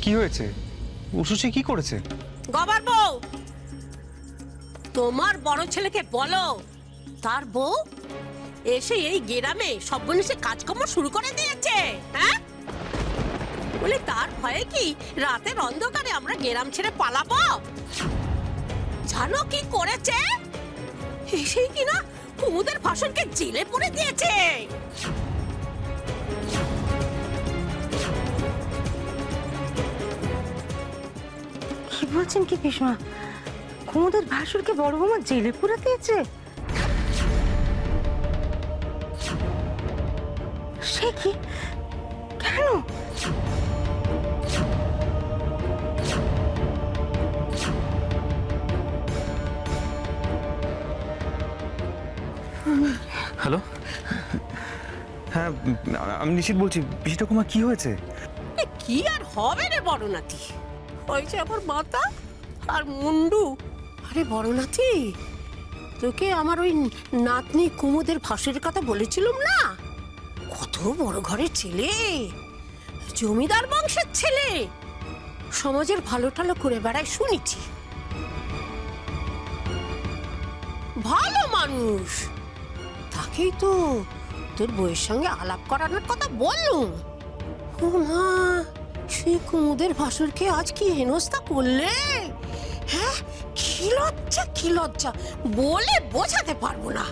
কি হয়েছে? উষুষি কি করেছে? গবার বউ, তোমার বড় ছেলেকে বলো তার বউ এসে এই গ্রামে সর্বনেশে কাজকর্ম শুরু করে দিয়েছে। হ্যাঁ, বলে তার ভয়ে কি রাতের অন্ধকারে আমরা গ্রাম ছেড়ে পালাবো? জানো কি করেছে? এসেই কিনা কুমুদের ভাষণকে জেলে পুরে দিয়েছে। কি বলছেন কি পিসমা? কুমুদের ভাসুরকে বড় বৌমা জেলে পুরে দিয়েছে? সে কি? কেন? হ্যালো, হ্যাঁ আমি নিশ্চিত বলছি। পিসি ঠাকুমা কি হয়েছে? কি আর হবে রে বড় নাতি, হয়েছে আবার মাথা আর মুন্ডু। আরে বড় নাতি, তোকে আমার ওই নাতনি কুমুদের ভাসুরের কথা বলেছিলাম না? কত বড় ঘরের ছেলে, জমিদার বংশের ছেলে, সমাজের ভালো টালো করে বেড়ায় শুনেছি। ভালো মানুষ, তাকেই তো তোর বউয়ের সঙ্গে আলাপ করানোর কথা বললুম। ও মা, সে কুমুদের ভাসুরকে আজ কি হেনস্থা করলে! হ্যাঁ, কি লজ্জা, কি লজ্জা, বলে বোঝাতে পারবো না।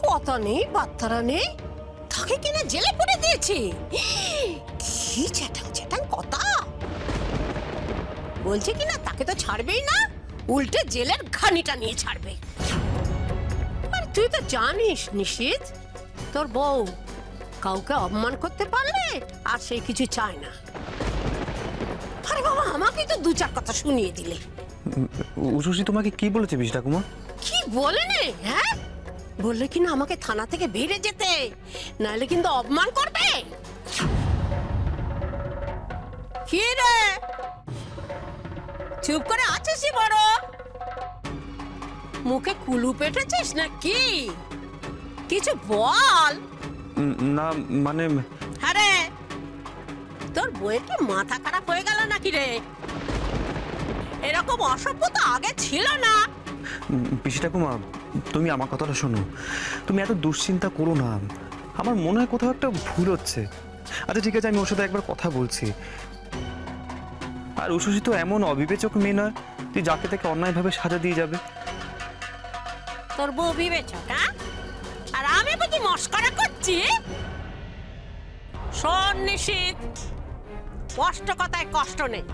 কথা নেই বার্তারা নেই, তাকে কিনা জেলে পুরে দিয়েছে। কি চ্যাটাং চ্যাটাং কথা! বলছে কিনা তাকে তো ছাড়বেই না, উল্টে জেলের ঘানিটা নিয়ে ছাড়বে। আর তুই তো জানিস নিশিত, তোর বউ কাউকে অপমান করতে পারলে আর সে কিছু চায় না। আরে বাবা, আমাকে তো দু চার কথা শুনিয়ে দিলে। উষুষি তোমাকে কি বলেছে পিসি ঠাকুমা? কি বলে নে? হ্যাঁ, বললে কিনা আমাকে থানা থেকে বেরিয়ে যেতে, নাহলে কিন্তু অপমান করবে। কি রে, চুপ করে আছিস বড়? মুখে কুলু পেটেছিস নাকি? কিছু বল। না মানে, আরে তোর বইয়ের কি মাথা খারাপ হয়ে গেল নাকি রে? এরকম অসভ্য তো আগে ছিল না। পিসি ঠাকুমা তুমি আমার কথাটা শোনো। তুমি এত দুশ্চিন্তা করো না, আমার মনে হয় কোথাও একটা ভুল হচ্ছে। আচ্ছা ঠিক আছে, আমি ওর সাথে একবার কথা বলছি। আর উষুষি তো এমন অবিবেচক মেয়ে নয় তুই যাকে তাকে অন্যায়ভাবে সাজা দিয়ে যাবে। তোর বউ বিবেচক, হ্যাঁ? আর আমি বুঝি মস্করা করছি? শোন নিশিত, কষ্ট কথায় কষ্ট নেই।